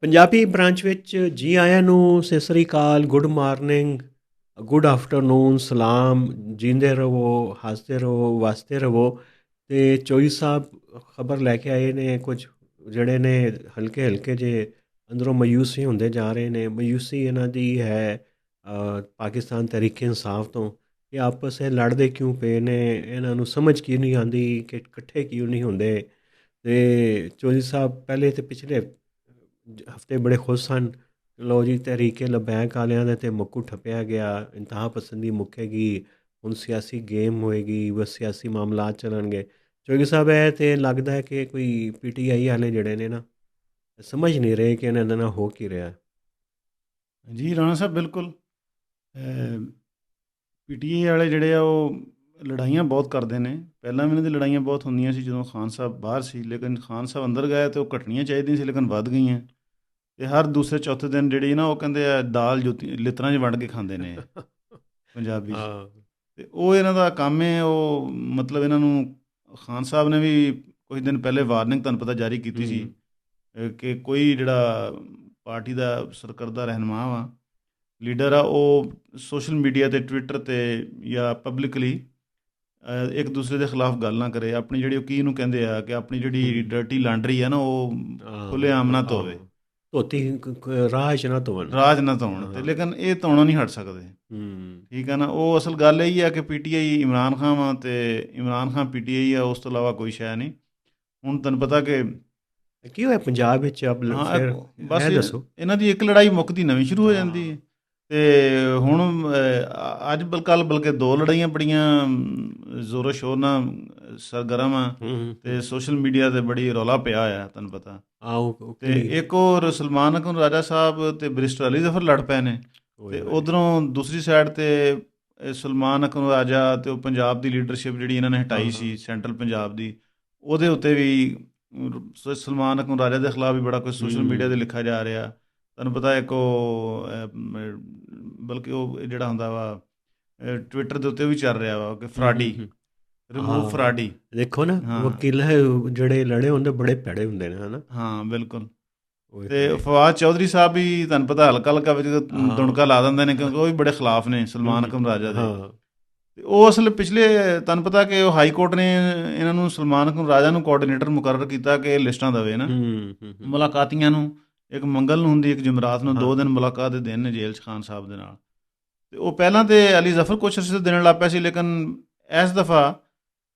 Punjabi branch ਵਿੱਚ ਜੀ ਆਇਆਂ ਨੂੰ, ਸਤਿ ਸ੍ਰੀ ਅਕਾਲ, ਗੁੱਡ ਮਾਰਨਿੰਗ, ਗੁੱਡ ਆਫਟਰਨੂਨ, ਸਲਾਮ, ਜੀਂਦੇ ਰਹੋ, ਹੱਸਦੇ ਰਹੋ, ਵਸਦੇ ਰਹੋ। ਅਤੇ ਚੋਈ ਸਾਹਿਬ ਖਬਰ ਲੈ ਕੇ ਆਏ ਨੇ ਕੁਝ ਜਿਹੜੇ ਨੇ ਹਲਕੇ ਹਲਕੇ ਜੇ ਅੰਦਰੋਂ ਮਾਯੂਸ ਹੀ ਹੁੰਦੇ ਜਾ ਰਹੇ ਨੇ। ਮਾਯੂਸੀ ਇਹਨਾਂ ਦੀ ਹੈ ਪਾਕਿਸਤਾਨ ਤਹਿਰੀਕ ਇਨਸਾਫ ਤੋਂ, ਕਿ ਆਪਸ 'ਚ ਲੜਦੇ ਕਿਉਂ ਪਏ ਨੇ, ਇਹਨਾਂ ਨੂੰ ਸਮਝ ਕਿਉਂ ਨਹੀਂ ਆਉਂਦੀ ਕਿ ਇਕੱਠੇ ਕਿਉਂ ਨਹੀਂ ਹੁੰਦੇ। ਅਤੇ ਚੌਧਰੀ ਸਾਹਿਬ ਪਹਿਲੇ ਤਾਂ ਪਿਛਲੇ ਹਫਤੇ ਬੜੇ ਖੁਸ਼ ਸਨ, ਲਓ ਜੀ ਤਹਿਰੀਕੇ ਲਬੈਕ ਵਾਲਿਆਂ ਦੇ 'ਤੇ ਮੁੱਕੂ ਠੱਪਿਆ ਗਿਆ, ਇੰਤਹਾ ਪਸੰਦੀ ਮੁੱਕੇਗੀ, ਹੁਣ ਸਿਆਸੀ ਗੇਮ ਹੋਏਗੀ, ਬਸ ਸਿਆਸੀ ਮਾਮਲਾਤ ਚੱਲਣਗੇ। ਚੌਧਰੀ ਸਾਹਿਬ ਇਹ ਤਾਂ ਲੱਗਦਾ ਹੈ ਕਿ ਕੋਈ PTI ਵਾਲੇ ਜਿਹੜੇ ਨੇ ਨਾ ਸਮਝ ਨਹੀਂ ਰਹੇ ਕਿ ਇਹਨਾਂ ਦੇ ਨਾਲ ਹੋ ਕੀ ਰਿਹਾ। ਜੀ ਰਾਣਾ ਸਾਹਿਬ ਬਿਲਕੁਲ। PTI ਵਾਲੇ ਜਿਹੜੇ ਆ ਉਹ ਲੜਾਈਆਂ ਬਹੁਤ ਕਰਦੇ ਨੇ। ਪਹਿਲਾਂ ਵੀ ਇਹਨਾਂ ਦੀ ਲੜਾਈਆਂ ਬਹੁਤ ਹੁੰਦੀਆਂ ਸੀ ਜਦੋਂ ਖਾਨ ਸਾਹਿਬ ਬਾਹਰ ਸੀ, ਲੇਕਿਨ ਖਾਨ ਸਾਹਿਬ ਅੰਦਰ ਗਏ ਤਾਂ ਉਹ ਘਟਣੀਆਂ ਚਾਹੀਦੀਆਂ ਸੀ, ਲੇਕਿਨ ਵੱਧ ਗਈਆਂ। ਅਤੇ ਹਰ ਦੂਸਰੇ ਚੌਥੇ ਦਿਨ ਜਿਹੜੀ ਨਾ ਉਹ ਕਹਿੰਦੇ ਆ ਦਾਲ ਜੁੱਤੀ ਲਿੱਤਰਾਂ 'ਚ ਵੰਡ ਕੇ ਖਾਂਦੇ ਨੇ ਪੰਜਾਬੀ 'ਚ। ਹਾਂ। ਅਤੇ ਉਹ ਇਹਨਾਂ ਦਾ ਕੰਮ ਹੈ। ਉਹ ਮਤਲਬ ਇਹਨਾਂ ਨੂੰ ਖਾਨ ਸਾਹਿਬ ਨੇ ਵੀ ਕੁਝ ਦਿਨ ਪਹਿਲੇ ਵਾਰਨਿੰਗ ਤੁਹਾਨੂੰ ਪਤਾ ਜਾਰੀ ਕੀਤੀ ਸੀ ਕਿ ਕੋਈ ਜਿਹੜਾ ਪਾਰਟੀ ਦਾ ਸਰਕਰਦਾ ਰਹਿਨੁਮਾ ਵਾ, ਲੀਡਰ ਆ, ਉਹ ਸੋਸ਼ਲ ਮੀਡੀਆ 'ਤੇ, ਟਵਿੱਟਰ 'ਤੇ ਜਾਂ ਪਬਲਿਕਲੀ ਇੱਕ ਦੂਸਰੇ ਦੇ ਖਿਲਾਫ ਗੱਲ ਨਾ ਕਰੇ। ਆਪਣੀ ਜਿਹੜੀ ਉਹ ਕੀ ਨੂੰ ਕਹਿੰਦੇ ਆ ਕਿ ਆਪਣੀ ਜਿਹੜੀ ਡਰਟੀ ਲਾਂਡਰੀ ਆ ਨਾ ਉਹ ਖੁੱਲ੍ਹੇਆਮ ਨਾ ਧੋਵੇ, ਧੋਤੀ ਰਾਜ ਨਾ ਧੋਣ, ਰਾਜ ਨਾ ਧੋਣ। ਅਤੇ ਲੇਕਿਨ ਇਹ ਧੋਣੋਂ ਨਹੀਂ ਹਟ ਸਕਦੇ। ਠੀਕ ਹੈ ਨਾ। ਉਹ ਅਸਲ ਗੱਲ ਇਹੀ ਆ ਕਿ PTI ਇਮਰਾਨ ਖਾਨ ਵਾ ਅਤੇ ਇਮਰਾਨ ਖਾਨ PTI ਆ, ਉਸ ਤੋਂ ਇਲਾਵਾ ਕੋਈ ਸ਼ੈ ਨਹੀਂ। ਹੁਣ ਤੁਹਾਨੂੰ ਪਤਾ ਕਿ ਕੀ ਹੋਇਆ ਪੰਜਾਬ ਵਿੱਚ ਫਿਰ ਬਸ ਦੱਸੋ। ਇਹਨਾਂ ਦੀ ਇੱਕ ਲੜਾਈ ਮੁੱਕਦੀ ਨਵੀਂ ਸ਼ੁਰੂ ਹੋ ਜਾਂਦੀ ਹੈ। ਅਤੇ ਹੁਣ ਅੱਜ ਬਲਕਿ ਦੋ ਲੜਾਈਆਂ ਬੜੀਆਂ ਜ਼ੋਰੋ ਸ਼ੋਰ ਨਾਲ ਸਰਗਰਮ ਆ, ਅਤੇ ਸੋਸ਼ਲ ਮੀਡੀਆ 'ਤੇ ਬੜੀ ਰੌਲਾ ਪਿਆ ਹੋਇਆ ਤੁਹਾਨੂੰ ਪਤਾ। ਅਤੇ ਇੱਕ ਹੋਰ ਸਲਮਾਨ ਅਕਨ ਰਾਜਾ ਸਾਹਿਬ ਅਤੇ ਬੈਰਿਸਟਰ ਅਲੀ ਜ਼ਫਰ ਲੜ ਪਏ ਨੇ, ਅਤੇ ਉੱਧਰੋਂ ਦੂਸਰੀ ਸਾਈਡ 'ਤੇ ਸਲਮਾਨ ਅਕਨ ਰਾਜਾ ਅਤੇ ਉਹ ਪੰਜਾਬ ਦੀ ਲੀਡਰਸ਼ਿਪ ਜਿਹੜੀ ਇਹਨਾਂ ਨੇ ਹਟਾਈ ਸੀ ਸੈਂਟਰਲ ਪੰਜਾਬ ਦੀ, ਉਹਦੇ ਉੱਤੇ ਵੀ ਸਲਮਾਨ ਅਕਨ ਰਾਜਾ ਦੇ ਖਿਲਾਫ ਵੀ ਬੜਾ ਕੁਝ ਸੋਸ਼ਲ ਮੀਡੀਆ 'ਤੇ ਲਿਖਿਆ ਜਾ ਰਿਹਾ। ਤੁਹਾਨੂੰ ਪਤਾ ਇੱਕ ਉਹ ਬਲਕਿ ਉਹ ਜਿਹੜਾ ਹੁੰਦਾ ਵਾ ਟਵਿੱਟਰ ਦੇ ਉੱਤੇ ਵੀ ਚੱਲ ਰਿਹਾ ਵਾ ਕਿ ਫਰਾਡੀ, ਰਿਮੂਵ ਫਰਾਡੀ। ਦੇਖੋ ਨਾ, ਵਕੀਲ ਜਿਹੜੇ ਲੜੇ ਹੁੰਦੇ ਬੜੇ ਭੈੜੇ ਹੁੰਦੇ ਨੇ, ਹੈ ਨਾ। ਹਾਂ ਬਿਲਕੁਲ। ਅਤੇ ਫਵਾਦ ਚੌਧਰੀ ਸਾਹਿਬ ਵੀ ਤੁਹਾਨੂੰ ਪਤਾ ਹਲਕਾ ਹਲਕਾ ਵਿੱਚ ਦੁਣਕਾ ਲਾ ਦਿੰਦੇ ਨੇ, ਕਿਉਂਕਿ ਉਹ ਵੀ ਬੜੇ ਖਿਲਾਫ ਨੇ ਸਲਮਾਨ ਅਕਨ ਰਾਜਾ ਦੇ। ਅਤੇ ਉਹ ਅਸਲ ਪਿਛਲੇ ਤੁਹਾਨੂੰ ਪਤਾ ਕਿ ਉਹ ਹਾਈ ਕੋਰਟ ਨੇ ਇਹਨਾਂ ਨੂੰ ਸਲਮਾਨ ਅਕਨ ਰਾਜਾ ਨੂੰ ਕੋਆਰਡੀਨੇਟਰ ਮੁਕਰਰ ਕੀਤਾ ਕਿ ਲਿਸਟਾਂ ਦੇਵੇ ਨਾ ਮੁਲਾਕਾਤੀਆਂ ਨੂੰ। ਇੱਕ ਮੰਗਲ ਨੂੰ ਹੁੰਦੀ, ਇੱਕ ਜਮਰਾਤ ਨੂੰ, 2 ਦਿਨ ਮੁਲਾਕਾਤ ਦੇ ਦਿਨ ਨੇ ਜੇਲ੍ਹ 'ਚ ਖਾਨ ਸਾਹਿਬ ਦੇ ਨਾਲ। ਅਤੇ ਉਹ ਪਹਿਲਾਂ ਤਾਂ ਅਲੀ ਜ਼ਫਰ ਕੁਛ ਅਰਸੇ ਦੇਣ ਲੱਗ ਪਿਆ ਸੀ, ਲੇਕਿਨ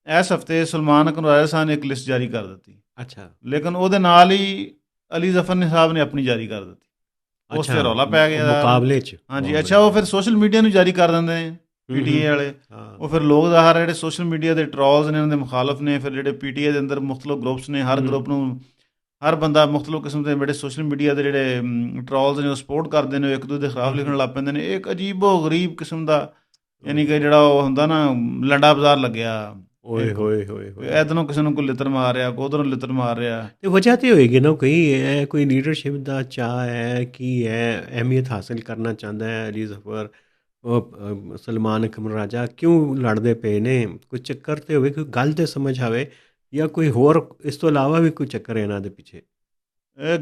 ਇਸ ਹਫਤੇ ਸਲਮਾਨ ਅਕਨ ਰਾਜਾ ਸਾਹਿਬ ਨੇ ਇੱਕ ਲਿਸਟ ਜਾਰੀ ਕਰ ਦਿੱਤੀ। ਅੱਛਾ। ਲੇਕਿਨ ਉਹਦੇ ਨਾਲ ਹੀ ਅਲੀ ਜ਼ਫਰ ਸਾਹਿਬ ਨੇ ਆਪਣੀ ਜਾਰੀ ਕਰ ਦਿੱਤੀ। ਉਸ 'ਤੇ ਰੌਲਾ ਪੈ ਗਿਆ ਮੁਕਾਬਲੇ 'ਚ। ਹਾਂਜੀ। ਅੱਛਾ, ਉਹ ਫਿਰ ਸੋਸ਼ਲ ਮੀਡੀਆ ਨੂੰ ਜਾਰੀ ਕਰ ਦਿੰਦੇ ਨੇ PTI ਵਾਲੇ। ਉਹ ਫਿਰ ਲੋਕ ਜ਼ਾਹਰ ਜਿਹੜੇ ਸੋਸ਼ਲ ਮੀਡੀਆ ਦੇ ਟਰੋਲਸ ਨੇ, ਇਹਨਾਂ ਦੇ ਮੁਖਾਲਫ ਨੇ, ਫਿਰ ਜਿਹੜੇ PTI ਦੇ ਅੰਦਰ ਮੁਖਤਲਿਫ ਗਰੁੱਪਸ ਨੇ, ਹਰ ਗਰੁੱਪ ਨੂੰ ਹਰ ਬੰਦਾ ਮੁਖਤਲਿਫ ਕਿਸਮ ਦੇ ਜਿਹੜੇ ਸੋਸ਼ਲ ਮੀਡੀਆ ਦੇ ਜਿਹੜੇ ਟਰੋਲਸ ਨੇ ਉਹ ਸਪੋਰਟ ਕਰਦੇ ਨੇ, ਉਹ ਇੱਕ ਦੂਜੇ ਦੇ ਖਿਲਾਫ ਲਿਖਣ ਲੱਗ ਪੈਂਦੇ ਨੇ। ਇੱਕ ਅਜੀਬੋ ਗਰੀਬ ਕਿਸਮ ਦਾ, ਯਾਨੀ ਕਿ ਜਿਹੜਾ ਉਹ ਹੁੰਦਾ ਨਾ ਲੰਡਾ ਬਾਜ਼ਾਰ ਲੱਗਿਆ, ਓਏ ਹੋਏ ਹੋਏ ਹੋਏ, ਇੱਧਰੋਂ ਕਿਸੇ ਨੂੰ ਕੋਈ ਲਿੱਤਰ ਮਾਰ ਰਿਹਾ, ਕੋਈ ਉੱਧਰੋਂ ਲਿੱਤਰ ਮਾਰ ਰਿਹਾ। ਅਤੇ ਵਜ੍ਹਾ ਤਾਂ ਹੋਏਗੀ ਨਾ, ਕੋਈ ਲੀਡਰਸ਼ਿਪ ਦਾ ਚਾਅ ਹੈ, ਕੀ ਹੈ, ਅਹਿਮੀਅਤ ਹਾਸਿਲ ਕਰਨਾ ਚਾਹੁੰਦਾ ਹੈ ਅਲੀ ਜ਼ਫਰ, ਉਹ ਸਲਮਾਨ ਅਕਨ ਰਾਜਾ ਕਿਉਂ ਲੜਦੇ ਪਏ ਨੇ? ਕੋਈ ਚੱਕਰ ਤਾਂ ਹੋਵੇ, ਕੋਈ ਗੱਲ ਤਾਂ ਸਮਝ ਆਵੇ, ਜਾਂ ਕੋਈ ਹੋਰ ਇਸ ਤੋਂ ਇਲਾਵਾ ਵੀ ਕੋਈ ਚੱਕਰ ਹੈ ਇਹਨਾਂ ਦੇ ਪਿੱਛੇ?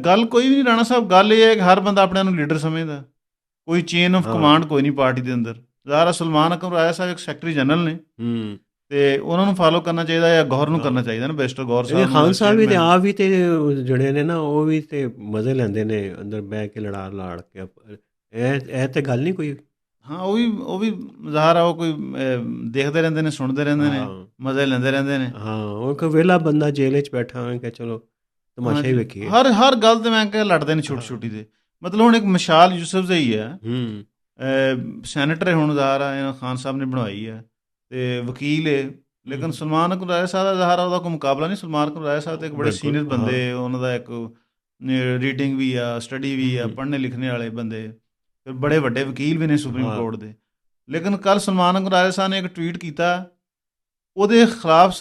ਗੱਲ ਕੋਈ ਵੀ ਨਹੀਂ ਰਾਣਾ ਸਾਹਿਬ। ਗੱਲ ਇਹ ਹੈ ਕਿ ਹਰ ਬੰਦਾ ਆਪਣੇ ਨੂੰ ਲੀਡਰ ਸਮਝਦਾ, ਕੋਈ ਚੇਨ ਆਫ ਕਮਾਂਡ ਕੋਈ ਨਹੀਂ ਪਾਰਟੀ ਦੇ ਅੰਦਰ। ਜ਼ਾਹਰ ਸਲਮਾਨ ਅਕਨ ਰਾਜਾ ਸਾਹਿਬ ਇੱਕ ਸੈਕਟਰੀ ਜਨਰਲ ਨੇ, ਅਤੇ ਉਹਨਾਂ ਨੂੰ ਫਾਲੋ ਕਰਨਾ ਚਾਹੀਦਾ ਜਾਂ ਗੌਰ ਨੂੰ ਕਰਨਾ ਚਾਹੀਦਾ ਨਾ, ਬੈਰਿਸਟਰ ਗੌਰ ਸਾਹਿਬ। ਖਾਨ ਸਾਹਿਬ ਵੀ ਤਾਂ ਆਪ ਵੀ ਤੇ ਜਿਹੜੇ ਨੇ ਨਾ, ਉਹ ਵੀ ਤੇ ਮਜ਼ੇ ਲੈਂਦੇ ਨੇ ਅੰਦਰ ਬਹਿ ਕੇ ਲੜ ਕੇ। ਇਹ ਤਾਂ ਗੱਲ ਨਹੀਂ ਕੋਈ। ਹਾਂ, ਉਹ ਵੀ ਜ਼ਾਹਰ ਆ, ਉਹ ਕੋਈ ਦੇਖਦੇ ਰਹਿੰਦੇ ਨੇ, ਸੁਣਦੇ ਰਹਿੰਦੇ ਨੇ, ਮਜ਼ੇ ਲੈਂਦੇ ਰਹਿੰਦੇ ਨੇ। ਹਾਂ, ਉਹ ਕੋਈ ਵਿਹਲਾ ਬੰਦਾ ਜੇਲ੍ਹ 'ਚ ਬੈਠਾ ਹੋਵੇ ਕਿ ਚਲੋ ਤਮਾਸ਼ਾ ਹੀ ਵੇਖੀਏ। ਹਰ ਗੱਲ 'ਤੇ ਮੈਂ ਕਿਹਾ ਲੜਦੇ ਨੇ ਛੋਟੀ ਛੋਟੀ 'ਤੇ। ਮਤਲਬ ਹੁਣ ਇੱਕ ਮਿਸਾਲ ਯੂਸਫ ਜ਼ਈ ਹੈ, ਸੈਨੇਟਰ ਹੁਣ ਜ਼ਾਹਰ ਆ ਖਾਨ ਸਾਹਿਬ ਨੇ ਬਣਵਾਈ ਹੈ, ਅਤੇ ਵਕੀਲ ਹੈ। ਲੇਕਿਨ ਸਲਮਾਨ ਅਕਨ ਰਾਜਾ ਸਾਹਿਬ ਦਾ ਜ਼ਾਹਰ ਉਹਦਾ ਕੋਈ ਮੁਕਾਬਲਾ ਨਹੀਂ। ਸਲਮਾਨ ਅਕਨ ਰਾਜਾ ਸਾਹਿਬ ਤਾਂ ਇੱਕ ਬੜੇ ਸੀਨੀਅਰ ਬੰਦੇ, ਉਹਨਾਂ ਦਾ ਇੱਕ ਰੀਡਿੰਗ ਵੀ ਆ, ਸਟੱਡੀ ਵੀ ਆ, ਪੜ੍ਹਨੇ ਲਿਖਣੇ ਵਾਲੇ ਬੰਦੇ, ਫਿਰ ਬੜੇ ਵੱਡੇ ਵਕੀਲ ਵੀ ਨੇ ਸੁਪਰੀਮ ਕੋਰਟ ਦੇ। ਲੇਕਿਨ ਕੱਲ੍ਹ ਸਲਮਾਨ ਅਕਨ ਰਾਜਾ ਸਾਹਿਬ ਨੇ ਇੱਕ ਟਵੀਟ ਕੀਤਾ, ਉਹਦੇ ਖਿਲਾਫ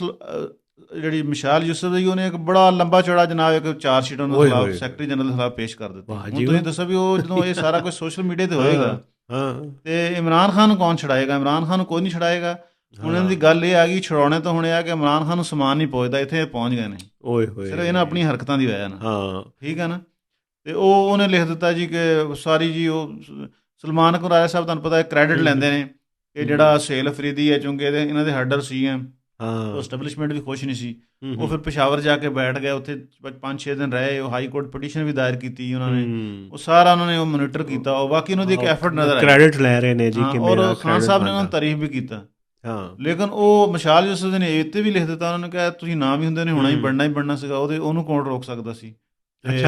ਜਿਹੜੀ ਮਿਸਾਲ ਯੂਸਫ ਜ਼ਈ, ਉਹਨੇ ਇੱਕ ਬੜਾ ਲੰਬਾ ਚੌੜਾ ਜਨਾਬ ਇੱਕ ਚਾਰਜਸ਼ੀਟ ਉਹਨਾਂ ਦੇ ਖਿਲਾਫ ਸੈਕਟਰੀ ਜਨਰਲ ਦੇ ਖਿਲਾਫ ਪੇਸ਼ ਕਰ ਦਿੱਤੀ। ਹੁਣ ਤੁਸੀਂ ਦੱਸੋ ਵੀ ਉਹ ਜਦੋਂ ਇਹ ਸਾਰਾ ਕੁਝ ਸੋਸ਼ਲ ਮੀਡੀਆ 'ਤੇ ਹੋਏਗਾ, ਅਤੇ ਇਮਰਾਨ ਖਾਨ ਨੂੰ ਕੌਣ ਛਡਾਏਗਾ? ਇਮਰਾਨ ਖਾਨ ਨੂੰ ਕੋਈ ਨਹੀਂ ਛਡਾਏਗਾ। ਹੁਣ ਇਹਨਾਂ ਦੀ ਗੱਲ ਇਹ ਆ ਗਈ ਛਡਾਉਣੇ ਤੋਂ, ਹੁਣ ਇਹ ਆ ਕਿ ਇਮਰਾਨ ਖਾਨ ਨੂੰ ਸਮਾਨ ਨਹੀਂ ਪਹੁੰਚਦਾ, ਇੱਥੇ ਪਹੁੰਚ ਗਏ ਨੇ ਸਿਰਫ ਇਹਨਾਂ ਆਪਣੀਆਂ ਹਰਕਤਾਂ ਦੀ ਵਜ੍ਹਾ ਨਾਲ। ਠੀਕ ਹੈ ਨਾ। ਤੇ ਉਹਨੇ ਲਿਖ ਦਿੱਤਾ ਜੀ ਕਿ ਸਾਰੀ ਜੀ ਉਹ ਸਲਮਾਨ ਅਕਬਰ ਰਾਜਾ ਸਾਹਿਬ ਤੁਹਾਨੂੰ ਪਤਾ ਕ੍ਰੈਡਿਟ ਲੈਂਦੇ ਨੇ ਕਿ ਜਿਹੜਾ ਸੇਲ ਅਫਰੀਦੀ ਹੈ, ਚੁੰਗੇ ਦੇ ਇਹਨਾਂ ਦੇ ਹੈਡਰ ਸੀ ਹੈ, ਉਹ ਐਸਟੈਬਲਿਸ਼ਮੈਂਟ ਵੀ ਖੁਸ਼ ਨਹੀਂ ਸੀ। ਉਹ ਫਿਰ ਪਿਸ਼ਾਵਰ ਜਾ ਕੇ ਬੈਠ ਗਏ, ਉੱਥੇ 5-6 ਦਿਨ ਰਹੇ, ਉਹ ਹਾਈ ਕੋਰਟ ਪਟੀਸ਼ਨ ਵੀ ਦਾਇਰ ਕੀਤੀ ਉਹਨਾਂ ਨੇ, ਉਹ ਸਾਰਾ ਉਹਨਾਂ ਨੇ ਉਹ ਮੋਨੀਟਰ ਕੀਤਾ, ਉਹ ਬਾਕੀ ਉਹਨਾਂ ਦੀ ਇੱਕ ਐਫਰਟ ਨਜ਼ਰ ਆਈ, ਕ੍ਰੈਡਿਟ ਲੈ ਰਹੇ ਨੇ ਜੀ ਕਿ ਔਰ ਖਾਨ ਸਾਹਿਬ ਨੇ ਉਹਨਾਂ ਨੂੰ ਤਾਰੀਫ ਵੀ ਕੀਤਾ। ਲੇਕਿਨ ਉਹ ਮਸ਼ਾਲ ਯੂਸਫ ਨੇ ਇਹ 'ਤੇ ਵੀ ਲਿਖ ਦਿੱਤਾ, ਉਹਨਾਂ ਨੇ ਕਿਹਾ ਤੁਸੀਂ ਨਾ ਵੀ ਹੁੰਦੇ ਨੇ ਹੋਣਾ ਹੀ ਬਣਨਾ ਸੀਗਾ, ਉਹਨੂੰ ਕੌਣ ਰੋਕ ਸਕਦਾ ਸੀ,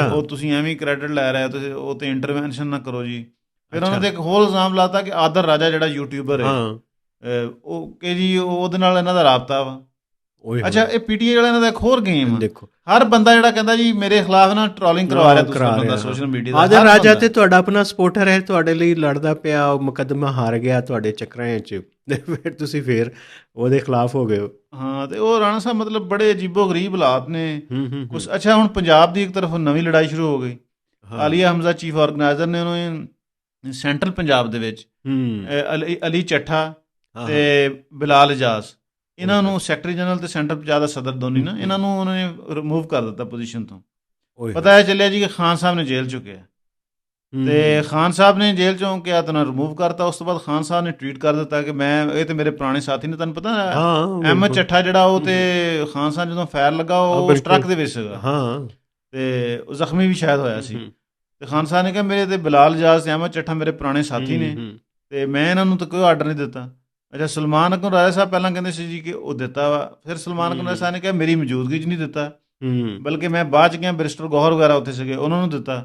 ਉਹ ਤੁਸੀਂ ਐਵੇਂ ਕ੍ਰੈਡਿਟ ਲੈ ਰਹੇ ਤੁਸੀਂ ਉਹ 'ਤੇ ਇੰਟਰਵੈਂਸ਼ਨ ਨਾ ਕਰੋ ਜੀ। ਫਿਰ ਉਹਨਾਂ 'ਤੇ ਇੱਕ ਹੋਰ ਇਲਜ਼ਾਮ ਲਾਤਾ ਕਿ ਆਦਰ ਰਾਜਾ ਜਿਹੜਾ ਯੂਟਿਊਬਰ ਹੈ ਉਹ ਕਿ ਜੀ ਉਹਦੇ ਨਾਲ ਇਹਨਾਂ ਦਾ ਰਾਬਤਾ ਵਾ। ਅੱਛਾ, ਇਹ ਪੀਟੀਆਈ ਵਾਲਿਆਂ ਦਾ ਇੱਕ ਹੋਰ ਗੇਮ ਆ, ਦੇਖੋ ਹਰ ਬੰਦਾ ਜਿਹੜਾ ਕਹਿੰਦਾ ਜੀ ਮੇਰੇ ਖਿਲਾਫ ਨਾ ਟ੍ਰੋਲਿੰਗ ਕਰਵਾ ਰਿਹਾ ਦੂਸਰਾ ਬੰਦਾ ਸੋਸ਼ਲ ਮੀਡੀਆ ਦਾ, ਆਦਰ ਰਾਜਾ ਤੇ ਤੁਹਾਡਾ ਆਪਣਾ ਸਪੋਰਟਰ ਹੈ, ਤੁਹਾਡੇ ਲਈ ਲੜਦਾ ਪਿਆ, ਉਹ ਮੁਕੱਦਮਾ ਹਾਰ ਗਿਆ ਤੁਹਾਡੇ ਚੱਕਰਾਂ 'ਚ, ਫਿਰ ਤੁਸੀਂ ਫਿਰ ਉਹਦੇ ਖਿਲਾਫ ਹੋ ਗਏ ਹੋ। ਹਾਂ, ਤੇ ਉਹ ਰਾਣਾ ਸਾਹਿਬ ਮਤਲਬ ਬੜੇ ਅਜੀਬੋ ਗਰੀਬ ਹਾਲਾਤ ਨੇ ਕੁਛ। ਅੱਛਾ, ਹੁਣ ਪੰਜਾਬ ਦੀ ਇੱਕ ਤਰਫ ਨਵੀਂ ਲੜਾਈ ਸ਼ੁਰੂ ਹੋ ਗਈ, ਆਲੀਆ ਹਮਜ਼ਾ ਚੀਫ ਆਰਗੇਨਾਈਜ਼ਰ ਨੇ ਉਹਨੂੰ ਸੈਂਟਰਲ ਪੰਜਾਬ ਦੇ ਵਿੱਚ ਅਲੀ ਚੱਠਾ ਤੇ ਬਿਲਾਲ ਇਜਾਜ਼, ਇਹਨਾਂ ਨੂੰ ਸੈਕਟਰੀ ਜਨਰਲ ਤੇ ਸੈਂਟਰ ਪੰਜਾਬ ਦਾ ਸਦਰ ਦੋਨੀ ਨਾ, ਇਹਨਾਂ ਨੂੰ ਉਹਨਾਂ ਨੇ ਰਿਮੂਵ ਕਰ ਦਿੱਤਾ ਪੋਜੀਸ਼ਨ ਤੋਂ। ਪਤਾ ਚੱਲਿਆ ਜੀ ਕਿ ਖਾਨ ਸਾਹਿਬ ਨੇ ਜੇਲ੍ਹ ਚੁੱਕਿਆ, ਤੇ ਖਾਨ ਸਾਹਿਬ ਨੇ ਜੇਲ੍ਹ ਚੋਂ ਕਿਹਾ ਤਾਂ ਰਿਮੂਵ ਕਰਤਾ। ਉਸ ਤੋਂ ਬਾਅਦ ਖਾਨ ਸਾਹਿਬ ਨੇ ਟਵੀਟ ਕਰ ਦਿੱਤਾ ਕਿ ਮੈਂ ਇਹ ਤੇ ਮੇਰੇ ਪੁਰਾਣੇ ਸਾਥੀ ਨੇ, ਤੁਹਾਨੂੰ ਪਤਾ ਅਹਿਮਦ ਚੱਠਾ ਜਿਹੜਾ ਉਹ ਤੇ ਖਾਨ ਸਾਹਿਬ ਜਦੋਂ ਫਾਇਰ ਲੱਗਾ ਉਹ ਟਰੱਕ ਦੇ ਵਿੱਚ ਸੀਗਾ ਤੇ ਉਹ ਜ਼ਖਮੀ ਵੀ ਸ਼ਾਇਦ ਹੋਇਆ ਸੀ, ਤੇ ਖਾਨ ਸਾਹਿਬ ਨੇ ਕਿਹਾ ਮੇਰੇ ਤੇ ਬਿਲਾਲ ਇਜਾਜ਼ ਤੇ ਅਹਿਮਦ ਚੱਠਾ ਮੇਰੇ ਪੁਰਾਣੇ ਸਾਥੀ ਨੇ ਤੇ ਮੈਂ ਇਹਨਾਂ ਨੂੰ ਤਾਂ ਕੋਈ ਆਰਡਰ ਨਹੀਂ ਦਿੱਤਾ। ਅੱਛਾ, ਸਲਮਾਨ ਅਕਬਰ ਰਾਜਾ ਸਾਹਿਬ ਪਹਿਲਾਂ ਕਹਿੰਦੇ ਸੀ ਜੀ ਕਿ ਉਹ ਦਿੱਤਾ ਵਾ, ਫਿਰ ਸਲਮਾਨ ਅਕਬਰ ਰਾਜਾ ਸਾਹਿਬ ਨੇ ਕਿਹਾ ਮੇਰੀ ਮੌਜੂਦਗੀ 'ਚ ਨਹੀਂ ਦਿੱਤਾ, ਬਲਕਿ ਮੈਂ ਬਾਅਦ 'ਚ ਗਿਆ, ਬੈਰਿਸਟਰ ਗੌਹਰ ਵਗੈਰਾ ਉੱਥੇ ਸੀਗੇ ਉਹਨਾਂ ਨੂੰ ਦਿੱਤਾ।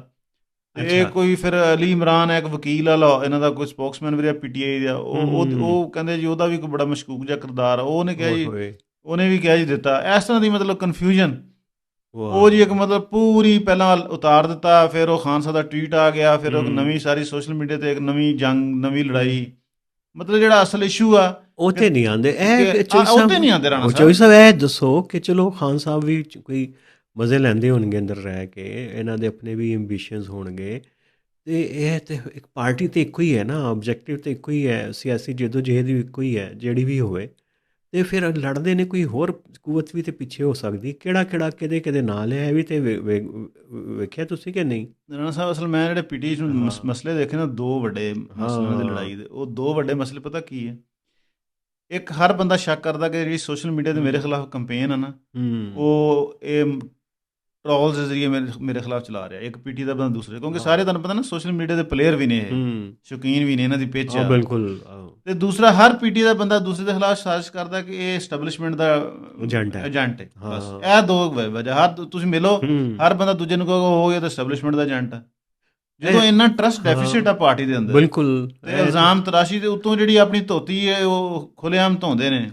ਇਹ ਕੋਈ ਫਿਰ ਅਲੀ ਇਮਰਾਨ ਹੈ ਇੱਕ ਵਕੀਲ ਵਾਲਾ, ਇਹਨਾਂ ਦਾ ਕੋਈ ਸਪੋਕਸਮੈਨ ਵੀ ਰਿਹਾ ਪੀਟੀਆਈ ਦਾ, ਉਹ ਕਹਿੰਦੇ ਜੀ ਉਹਦਾ ਵੀ ਕੋਈ ਬੜਾ ਮਸ਼ਕੂਕ ਜਿਹਾ ਕਿਰਦਾਰ ਆ, ਉਹਨੇ ਕਿਹਾ ਜੀ ਉਹਨੇ ਵੀ ਕਿਹਾ ਜੀ ਦਿੱਤਾ। ਇਸ ਤਰ੍ਹਾਂ ਦੀ ਮਤਲਬ ਕਨਫਿਊਜ਼ਨ, ਉਹ ਜੀ ਇੱਕ ਮਤਲਬ ਪੂਰੀ ਪਹਿਲਾਂ ਉਤਾਰ ਦਿੱਤਾ, ਫਿਰ ਉਹ ਖਾਨ ਸਾਹਿਬ ਦਾ ਟਵੀਟ ਆ ਗਿਆ, ਫਿਰ ਉਹ ਨਵੀਂ ਸਾਰੀ ਸੋਸ਼ਲ ਮੀਡੀਆ 'ਤੇ ਇੱਕ ਨਵੀਂ ਜੰਗ, ਨਵੀਂ ਲੜਾਈ, ਮਤਲਬ ਜਿਹੜਾ ਅਸਲ ਇਸ਼ੂ ਆ ਉਹ ਤੇ ਨਹੀਂ ਆਉਂਦੇ। ਰਾਣਾ ਚੌਧਰੀ ਸਾਹਿਬ ਇਹ ਦੱਸੋ ਕਿ ਚਲੋ ਖਾਨ ਸਾਹਿਬ ਵੀ ਕੋਈ ਮਜ਼ੇ ਲੈਂਦੇ ਹੋਣਗੇ ਅੰਦਰ ਰਹਿ ਕੇ, ਇਹਨਾਂ ਦੇ ਆਪਣੇ ਵੀ ਐਂਬੀਸ਼ਨਸ ਹੋਣਗੇ, ਅਤੇ ਇਹ ਤਾਂ ਇੱਕ ਪਾਰਟੀ ਤਾਂ ਇੱਕੋ ਹੀ ਹੈ ਨਾ, ਆਬਜੈਕਟਿਵ ਤਾਂ ਇੱਕੋ ਹੀ ਹੈ, ਸਿਆਸੀ ਜੱਦੋ ਜਹਿਦ ਵੀ ਇੱਕੋ ਹੀ ਹੈ ਜਿਹੜੀ ਵੀ ਹੋਵੇ, ਅਤੇ ਫਿਰ ਲੜਦੇ ਨੇ ਕੋਈ ਹੋਰ ਕੂਵਤ ਵੀ ਤਾਂ ਪਿੱਛੇ ਹੋ ਸਕਦੀ, ਕਿਹੜਾ ਕਿਹਦੇ ਨਾਲ ਹੈ, ਇਹ ਵੀ ਤਾਂ ਵੇਖਿਆ ਤੁਸੀਂ ਕਿ ਨਹੀਂ? ਰਾਣਾ ਸਾਹਿਬ ਅਸਲ ਮੈਂ ਜਿਹੜੇ ਪੀਟੀ ਮਸਲੇ ਦੇਖੇ ਨਾ, ਦੋ ਵੱਡੇ ਮਸਲਿਆਂ ਦੀ ਲੜਾਈ ਦੇ, ਉਹ ਦੋ ਵੱਡੇ ਮਸਲੇ ਪਤਾ ਕੀ ਹੈ? ਇੱਕ ਹਰ ਬੰਦਾ ਸ਼ੱਕ ਕਰਦਾ ਕਿ ਜਿਹੜੀ ਸੋਸ਼ਲ ਮੀਡੀਆ ਦੇ ਮੇਰੇ ਖਿਲਾਫ ਕੰਪੇਨ ਆ ਨਾ, ਉਹ ਇਹ ਟਰੋਲਸ ਦੇ ਜ਼ਰੀਏ ਮੇਰੇ ਖਿਲਾਫ ਚਲਾ ਰਿਹਾ, ਇੱਕ ਪੀਟੀ ਦਾ ਬੰਦਾ ਦੂਸਰੇ, ਕਿਉਂਕਿ ਸਾਰੇ ਤੁਹਾਨੂੰ ਪਤਾ ਨਾ ਸੋਸ਼ਲ ਮੀਡੀਆ ਦੇ ਪਲੇਅਰ ਵੀ ਨੇ, ਇਹ ਸ਼ੌਕੀਨ ਵੀ ਨੇ, ਇਹਨਾਂ ਦੀ ਪਿੱਚ ਆ ਬਿਲਕੁਲ। ਤੇ ਦੂਸਰਾ ਹਰ ਪੀਟੀ ਦਾ ਬੰਦਾ ਦੂਸਰੇ ਦੇ ਖਿਲਾਫ ਸਾਜ਼ਿਸ਼ ਕਰਦਾ ਕਿ ਇਹ ਐਸਟੈਬਲਿਸ਼ਮੈਂਟ ਦਾ ਏਜੰਟ ਹੈ। ਬਸ ਇਹ ਦੋ ਵਜ੍ਹਾ, ਹਰ ਤੁਸੀਂ ਮਿਲੋ ਹਰ ਬੰਦਾ ਦੂਜੇ ਨੂੰ ਕਹੇਗਾ ਉਹ ਇਹ ਤਾਂ ਐਸਟੈਬਲਿਸ਼ਮੈਂਟ ਦਾ ਏਜੰਟ ਹੈ। ਜਦੋਂ ਇੰਨਾ ਟਰਸਟ ਡੈਫੀਸਿਟ ਆ ਪਾਰਟੀ ਦੇ ਅੰਦਰ, ਬਿਲਕੁਲ, ਤੇ ਇਲਜ਼ਾਮ ਤਰਾਸ਼ੀ ਦੇ ਉੱਤੋਂ ਜਿਹੜੀ ਆਪਣੀ ਧੋਤੀ ਹੈ ਉਹ ਖੁੱਲ੍ਹੇਆਮ ਧੋਂਦੇ ਨੇ,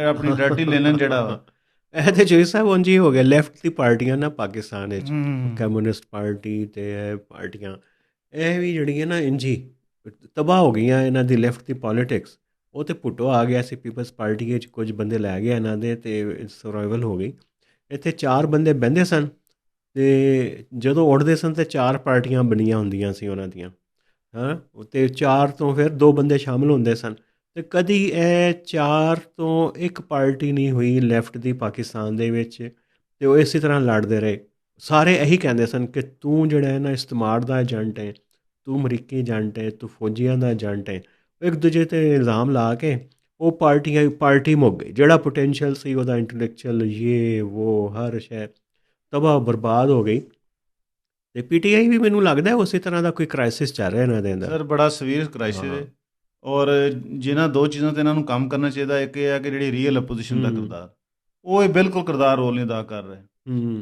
ਆਪਣੀ ਡਰਟੀ ਲੈਣ ਜਿਹੜਾ ਵਾ। ਇਹ ਤਾਂ ਚੌਧਰੀ ਸਾਹਿਬ ਉਂਝ ਹੀ ਹੋ ਗਿਆ, ਲੈਫਟ ਦੀ ਪਾਰਟੀਆਂ ਨਾ ਪਾਕਿਸਤਾਨ ਵਿੱਚ, ਕਮਿਊਨਿਸਟ ਪਾਰਟੀ ਅਤੇ ਇਹ ਪਾਰਟੀਆਂ, ਇਹ ਵੀ ਜਿਹੜੀਆਂ ਨਾ ਇੰਝ ਹੀ ਤਬਾਹ ਹੋ ਗਈਆਂ, ਇਹਨਾਂ ਦੀ ਲੈਫਟ ਦੀ ਪੋਲੀਟਿਕਸ। ਉਹ ਤਾਂ ਭੁੱਟੋ ਆ ਗਿਆ ਸੀ ਪੀਪਲਸ ਪਾਰਟੀ ਵਿੱਚ, ਕੁਝ ਬੰਦੇ ਲੈ ਗਏ ਇਹਨਾਂ ਦੇ, ਅਤੇ ਸਰਵਾਈਵਲ ਹੋ ਗਈ। ਇੱਥੇ 4 ਬੰਦੇ ਬਹਿੰਦੇ ਸਨ, ਅਤੇ ਜਦੋਂ ਉੱਠਦੇ ਸਨ ਤਾਂ 4 ਪਾਰਟੀਆਂ ਬਣੀਆਂ ਹੁੰਦੀਆਂ ਸੀ ਉਹਨਾਂ ਦੀਆਂ, ਅਤੇ 4 ਤੋਂ ਫਿਰ 2 ਬੰਦੇ ਸ਼ਾਮਿਲ ਹੁੰਦੇ ਸਨ, ਅਤੇ ਕਦੀ ਇਹ 4 ਤੋਂ ਇੱਕ ਪਾਰਟੀ ਨਹੀਂ ਹੋਈ ਲੈਫਟ ਦੀ ਪਾਕਿਸਤਾਨ ਦੇ ਵਿੱਚ, ਅਤੇ ਉਹ ਇਸੇ ਤਰ੍ਹਾਂ ਲੜਦੇ ਰਹੇ। ਸਾਰੇ ਇਹੀ ਕਹਿੰਦੇ ਸਨ ਕਿ ਤੂੰ ਜਿਹੜਾ ਹੈ ਨਾ ਇਸਤਮਾਰ ਦਾ ਏਜੰਟ ਹੈ, ਤੂੰ ਅਮਰੀਕੀ ਏਜੰਟ ਹੈ, ਤੂੰ ਫੌਜੀਆਂ ਦਾ ਏਜੰਟ ਹੈ। ਇੱਕ ਦੂਜੇ 'ਤੇ ਇਲਜ਼ਾਮ ਲਾ ਕੇ ਉਹ ਪਾਰਟੀ ਮੁੱਕ ਗਈ, ਜਿਹੜਾ ਪੋਟੈਂਸ਼ੀਅਲ ਸੀ ਉਹਦਾ ਇੰਟਲੈਕਚੁਅਲ ਯੇ ਵੋ ਹਰ ਸ਼ੈ ਤਬਾਹ ਬਰਬਾਦ ਹੋ ਗਈ। ਅਤੇ ਪੀਟੀਆਈ ਵੀ ਮੈਨੂੰ ਲੱਗਦਾ ਉਸੇ ਤਰ੍ਹਾਂ ਦਾ ਕੋਈ ਕ੍ਰਾਈਸਿਸ ਚੱਲ ਰਿਹਾ ਇਹਨਾਂ ਦੇ ਅੰਦਰ। ਸਰ ਬੜਾ ਸੀਰੀਅਸ ਕ੍ਰਾਈਸਿਸ ਹੈ, ਔਰ ਜਿਹਨਾਂ 2 ਚੀਜ਼ਾਂ 'ਤੇ ਇਹਨਾਂ ਨੂੰ ਕੰਮ ਕਰਨਾ ਚਾਹੀਦਾ, ਇੱਕ ਇਹ ਹੈ ਕਿ ਜਿਹੜੀ ਰੀਅਲ ਅਪੋਜੀਸ਼ਨ ਦਾ ਕਿਰਦਾਰ, ਉਹ ਇਹ ਬਿਲਕੁਲ ਕਿਰਦਾਰ ਰੋਲ ਨਹੀਂ ਅਦਾ ਕਰ ਰਹੇ।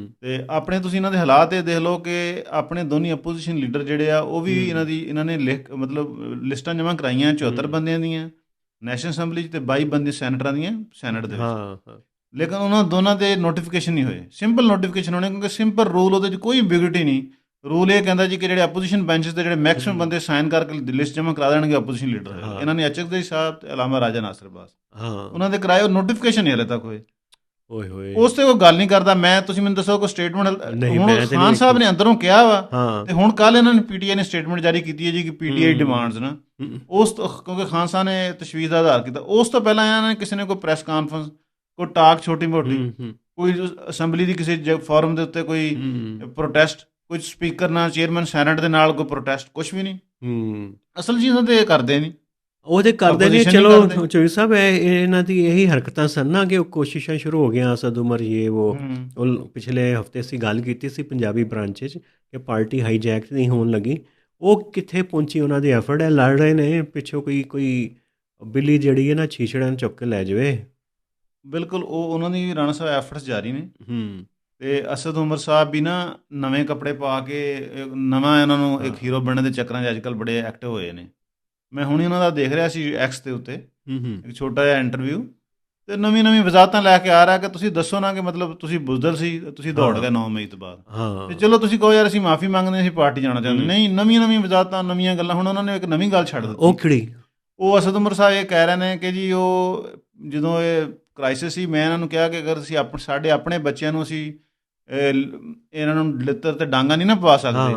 ਅਤੇ ਆਪਣੇ ਤੁਸੀਂ ਇਹਨਾਂ ਦੇ ਹਾਲਾਤ ਇਹ ਦੇਖ ਲਓ ਕਿ ਆਪਣੇ ਦੋਨੀ ਅਪੋਜੀਸ਼ਨ ਲੀਡਰ ਜਿਹੜੇ ਆ ਉਹ ਵੀ ਇਹਨਾਂ ਨੇ ਮਤਲਬ ਲਿਸਟਾਂ ਜਮ੍ਹਾਂ ਕਰਾਈਆਂ 74 ਬੰਦਿਆਂ ਦੀਆਂ ਨੈਸ਼ਨਲ ਅਸੈਂਬਲੀ 'ਚ, ਅਤੇ 22 ਬੰਦੇ ਸੈਨੇਟਰਾਂ ਦੀਆਂ ਸੈਨੇਟ ਦੇ ਵਿੱਚ, ਲੇਕਿਨ ਉਹਨਾਂ ਦੋਨਾਂ ਦੇ ਨੋਟੀਫਿਕੇਸ਼ਨ ਨਹੀਂ ਹੋਏ, ਸਿੰਪਲ ਨੋਟੀਫਿਕੇਸ਼ਨ ਹੋਣੇ, ਕਿਉਂਕਿ ਸਿੰਪਲ ਰੂਲ ਉਹਦੇ 'ਚ ਕੋਈ ਐਂਬੀਗੁਇਟੀ ਨਹੀਂ। ਰੂਲ ਇਹ ਕਹਿੰਦਾ ਜੀ ਕਿ ਜਿਹੜੇ ਅਪੋਜੀਸ਼ਨ ਬੈਂਚਸ ਦੇ ਜਿਹੜੇ ਮੈਕਸਿਮਮ ਬੰਦੇ ਸਾਈਨ ਕਰਕੇ ਲਿਸਟ ਜਮ੍ਹਾਂ ਕਰਾ ਦੇਣਗੇ ਅਪੋਜੀਸ਼ਨ ਲੀਡਰ। ਇਹਨਾਂ ਨੇ ਅਚਕਜ਼ਈ ਸਾਹਿਬ ਤੇ ਅਲਾਮਾ ਰਾਜਾ ਨਾਸਰ ਬਾਸ ਉਹਨਾਂ ਦੇ ਕਰਾਏ, ਉਹ ਨੋਟੀਫਿਕੇਸ਼ਨ ਨਹੀਂ ਹਲੇ ਤੱਕ ਹੋਏ। ਉਸ 'ਤੇ ਕੋਈ ਗੱਲ ਨਹੀਂ ਕਰਦਾ। ਤੁਸੀਂ ਮੈਨੂੰ ਦੱਸੋ ਕੋਈ ਸਟੇਟਮੈਂਟ ਹੁਣ ਖਾਨ ਸਾਹਿਬ ਨੇ ਅੰਦਰੋਂ ਕਿਹਾ ਵਾ, ਤੇ ਹੁਣ ਕੱਲ੍ਹ ਇਹਨਾਂ ਨੇ ਪੀਟੀਆਈ ਨੇ ਸਟੇਟਮੈਂਟ ਜਾਰੀ ਕੀਤੀ ਹੈ ਜੀ ਕਿ ਪੀਟੀਆਈ ਡਿਮਾਂਡਸ ਨਾ ਉਸ ਤੋਂ, ਕਿਉਂਕਿ ਖਾਨ ਸਾਹਿਬ ਨੇ ਤਸ਼ਵੀਸ਼ ਦਾ ਆਧਾਰ ਕੀਤਾ, ਉਸ ਤੋਂ ਪਹਿਲਾਂ ਇਹਨਾਂ ਨੇ ਕਿਸੇ ਨੇ ਕੋਈ ਪ੍ਰੈਸ ਕਾਨਫਰੰਸ, ਕੋਈ ਟਾਕ ਛੋਟੀ ਮੋਟੀ, ਕੋਈ ਅਸੈਂਬਲੀ ਦੀ ਕਿਸੇ ਫੋਰਮ ਦੇ ਉੱਤੇ ਕੋਈ ਪ੍ਰੋਟੈਸਟ, ਕੋਈ ਸਪੀਕਰ ਨਾਲ, ਚੇਅਰਮੈਨ ਸੈਨੇਟ ਦੇ ਨਾਲ ਕੋਈ ਪ੍ਰੋਟੈਸਟ, ਕੁਝ ਵੀ ਨਹੀਂ। ਅਸਲ ਚੀਜ਼ਾਂ ਤੇ ਇਹ ਕਰਦੇ ਨਹੀਂ, ਉਹ ਤੇ ਕਰਦੇ ਨਹੀਂ। Opposition ਨਹੀਂ ਚਲੋ ਕਰਦੇ। ਚੋਈ ਸਾਹਿਬ, ਇਹਨਾਂ ਦੀ ਇਹੀ ਹਰਕਤਾਂ ਸਨ ਨਾ ਕਿ ਉਹ ਕੋਸ਼ਿਸ਼ਾਂ ਸ਼ੁਰੂ ਹੋ ਗਈਆਂ, ਅਸਦ ਉਮਰ ਉਹ ਪਿਛਲੇ ਹਫਤੇ ਅਸੀਂ ਗੱਲ ਕੀਤੀ ਸੀ ਪੰਜਾਬੀ ਬ੍ਰਾਂਚ 'ਚ ਕਿ ਪਾਰਟੀ ਹਾਈਜੈਕ ਨਹੀਂ ਹੋਣ ਲੱਗੀ। ਉਹ ਕਿੱਥੇ ਪਹੁੰਚੀ, ਉਹਨਾਂ ਦੀ ਐਫਰਟ ਹੈ, ਲੜ ਰਹੇ ਨੇ ਪਿੱਛੋਂ ਕੋਈ ਬਿੱਲੀ ਜਿਹੜੀ ਹੈ ਨਾ ਛੀਛੜਾਂ ਨੂੰ ਚੁੱਕ ਕੇ ਲੈ ਜਾਵੇ। ਬਿਲਕੁਲ, ਉਹ ਉਹਨਾਂ ਦੀ ਰਾਣਾ ਸਾਹਿਬ ਐਫਰਟਸ ਜਾਰੀ ਨੇ। ਤੇ ਅਸਦ ਉਮਰ ਸਾਹਿਬ ਵੀ ਨਾ ਨਵੇਂ ਕੱਪੜੇ ਪਾ ਕੇ ਨਵਾਂ ਇਹਨਾਂ ਨੂੰ ਇੱਕ ਹੀਰੋ ਬਣਨ ਦੇ ਚੱਕਰਾਂ 'ਚ ਅੱਜ ਕੱਲ੍ਹ ਬੜੇ ਐਕਟਿਵ ਹੋਏ ਨੇ। ਮੈਂ ਹੁਣੇ ਉਹਨਾਂ ਦਾ ਦੇਖ ਰਿਹਾ ਸੀ ਐਕਸ ਦੇ ਉੱਤੇ ਇੱਕ ਛੋਟਾ ਜਿਹਾ ਇੰਟਰਵਿਊ, ਤੇ ਨਵੀਂ ਵਜ਼ਾਰਤਾਂ ਲੈ ਕੇ ਆ ਰਿਹਾ ਕਿ ਤੁਸੀਂ ਦੱਸੋ ਨਾ ਕਿ ਮਤਲਬ ਤੁਸੀਂ ਬੁਜ਼ਦਲ ਸੀ, ਤੁਸੀਂ ਦੌੜ ਗਏ 9 ਮਈ ਤੋਂ ਬਾਅਦ, ਤੇ ਚਲੋ ਤੁਸੀਂ ਕਹੋ ਯਾਰ ਅਸੀਂ ਮਾਫੀ ਮੰਗਦੇ, ਅਸੀਂ ਪਾਰਟੀ ਜਾਣਾ ਚਾਹੁੰਦੇ। ਨਹੀਂ, ਨਵੀਆਂ ਵਜ਼ਾਰਤਾਂ, ਨਵੀਆਂ ਗੱਲਾਂ। ਹੁਣ ਉਹਨਾਂ ਨੇ ਇੱਕ ਨਵੀਂ ਗੱਲ ਛੱਡ ਦਿੱਤੀ। ਉਹ ਕਿਹੜੀ? ਉਹ ਅਸਦ ਉਮਰ ਸਾਹਿਬ ਇਹ ਕਹਿ ਰਹੇ ਨੇ ਕਿ ਜੀ ਉਹ ਜਦੋਂ ਇਹ ਕ੍ਰਾਈਸਿਸ ਸੀ, ਮੈਂ ਇਹਨਾਂ ਨੂੰ ਕਿਹਾ ਕਿ ਅਗਰ ਅਸੀਂ ਸਾਡੇ ਆਪਣੇ ਬੱਚਿਆਂ ਨੂੰ ਅਸੀਂ ਇਹਨਾਂ ਨੂੰ ਲਿੱਤਰ ਤੇ ਡਾਂਗਾ ਨਹੀਂ ਨਾ ਪਵਾ ਸਕਦੇ,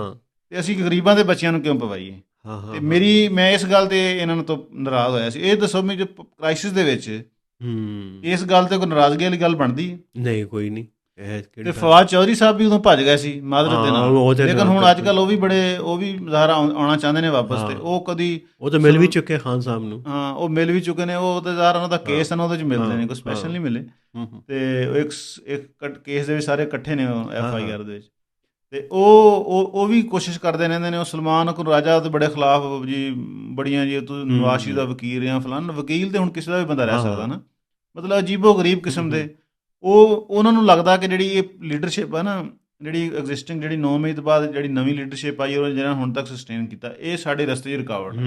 ਤੇ ਅਸੀਂ ਗਰੀਬਾਂ ਦੇ ਬੱਚਿਆਂ ਨੂੰ ਕਿਉਂ ਪਵਾਈਏ। ਤੇ ਮੈਂ ਇਸ ਗੱਲ ਤੇ ਇਹਨਾਂ ਨੂੰ ਤੋਂ ਨਾਰਾਜ਼ ਹੋਇਆ ਸੀ। ਇਹ ਦੱਸੋ ਵੀ ਜੋ ਕ੍ਰਾਈਸਿਸ ਦੇ ਵਿੱਚ ਇਸ ਗੱਲ ਤੇ ਕੋਈ ਨਾਰਾਜ਼ਗੀ ਵਾਲੀ ਗੱਲ ਬਣਦੀ ਹੈ? ਨਹੀਂ, ਕੋਈ ਨਹੀਂ। ਤੇ ਫਵਾਦ ਚੌਧਰੀ ਸਾਹਿਬ ਵੀ ਉਦੋਂ ਭੱਜ ਗਏ ਸੀ ਮਾਦਰਤ ਦੇ ਨਾਲ, ਲੇਕਿਨ ਹੁਣ ਅੱਜ ਕੱਲ੍ਹ ਉਹ ਵੀ ਮੁਜ਼ਾਹਰਾ ਆਉਣਾ ਚਾਹੁੰਦੇ ਨੇ ਵਾਪਸ। ਤੇ ਉਹ ਤਾਂ ਮਿਲ ਵੀ ਚੁੱਕੇ ਖਾਨ ਸਾਹਿਬ ਨੂੰ। ਹਾਂ, ਉਹ ਮਿਲ ਵੀ ਚੁੱਕੇ ਨੇ। ਉਹ ਤੇ ਜ਼ਾਹਰ ਉਹਨਾਂ ਦਾ ਕੇਸ ਹੈ ਨਾ, ਉਹਦੇ 'ਚ ਮਿਲਦੇ ਨੇ, ਕੋਈ ਸਪੈਸ਼ਲ ਨਹੀਂ ਮਿਲੇ। ਤੇ ਇੱਕ ਕੇਸ ਦੇ ਵਿੱਚ ਸਾਰੇ ਇਕੱਠੇ ਨੇ FIR ਦੇ ਵਿੱਚ। ਤੇ ਉਹ ਵੀ ਕੋਸ਼ਿਸ਼ ਕਰਦੇ ਰਹਿੰਦੇ ਨੇ। ਉਹ ਸਲਮਾਨ ਅਕਬਰ ਰਾਜਾ ਦੇ ਬੜੇ ਖਿਲਾਫ ਜੀ, ਬੜੀਆਂ ਜੀ ਤੂੰ ਨਵਾਜ਼ ਸ਼ਰੀਫ ਦਾ ਵਕੀਲ ਜਾਂ ਫਲਾਨ ਵਕੀਲ, ਤੇ ਹੁਣ ਕਿਸੇ ਦਾ ਵੀ ਬੰਦਾ ਰਹਿ ਸਕਦਾ ਨਾ, ਮਤਲਬ ਅਜੀਬੋ ਗਰੀਬ ਕਿਸਮ ਦੇ। ਉਹਨਾਂ ਨੂੰ ਲੱਗਦਾ ਕਿ ਜਿਹੜੀ ਇਹ ਲੀਡਰਸ਼ਿਪ ਹੈ ਨਾ, ਜਿਹੜੀ ਐਗਜ਼ਿਸਟਿੰਗ, ਜਿਹੜੀ 9 ਮਈ ਤੋਂ ਬਾਅਦ ਜਿਹੜੀ ਨਵੀਂ ਲੀਡਰਸ਼ਿਪ ਆਈ, ਉਹ ਜਿਹੜਾ ਹੁਣ ਤੱਕ ਸਸਟੇਨ ਕੀਤਾ, ਇਹ ਸਾਡੇ ਰਸਤੇ 'ਚ ਰੁਕਾਵਟ ਹੈ।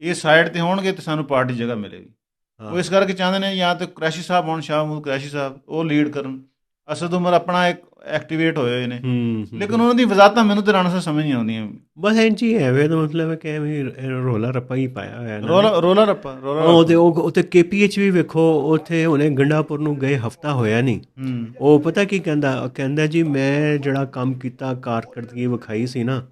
ਇਹ ਸਾਈਡ 'ਤੇ ਹੋਣਗੇ ਤੇ ਸਾਨੂੰ ਪਾਰਟੀ ਜਗ੍ਹਾ ਮਿਲੇਗੀ। ਉਹ ਇਸ ਕਰਕੇ ਚਾਹੁੰਦੇ ਨੇ ਜਾਂ ਤਾਂ ਕੁਰੈਸ਼ੀ ਸਾਹਿਬ ਹੋਣ, ਸ਼ਾਹ ਮਹਿਮੂਦ ਕੁਰੈਸ਼ੀ ਸਾਹਿਬ, ਉਹ ਲੀਡ ਕਰਨ। ਅਸਦ ਉਮਰ ਆਪਣਾ ਇੱਕ ਐਕਟੀਵੇਟ ਹੋਏ ਨੇ, ਲੇਕਿਨ ਉਹਨਾਂ ਦੀ ਵਜ਼ਾਰਤਾਂ ਮੈਨੂੰ ਤੇ ਰਾਣਾ ਸਾਹਿਬ ਸਮਝ ਨਹੀਂ ਆਉਂਦੀਆਂ। ਬਸ ਇੰਝ ਹੀ ਹੈ ਵੇ, ਮਤਲਬ ਕਿ ਐਵੇਂ ਰੋਲਾ ਰੱਪਾ ਹੀ ਪਾਇਆ ਹੋਇਆ, ਰੋਲਾ ਰੱਪਾ। ਉਹ KPH ਵੀ ਵੇਖੋ, ਉੱਥੇ ਹੁਣੇ ਗੰਡਾਪੁਰ ਨੂੰ ਗਏ, ਹਫਤਾ ਹੋਇਆ ਨਹੀਂ। ਉਹ ਪਤਾ ਕੀ ਕਹਿੰਦਾ ਜੀ, ਮੈਂ ਜਿਹੜਾ ਕੰਮ ਕੀਤਾ, ਕਾਰਕਰਦਗੀ ਵਿਖਾਈ ਸੀ ਨਾ,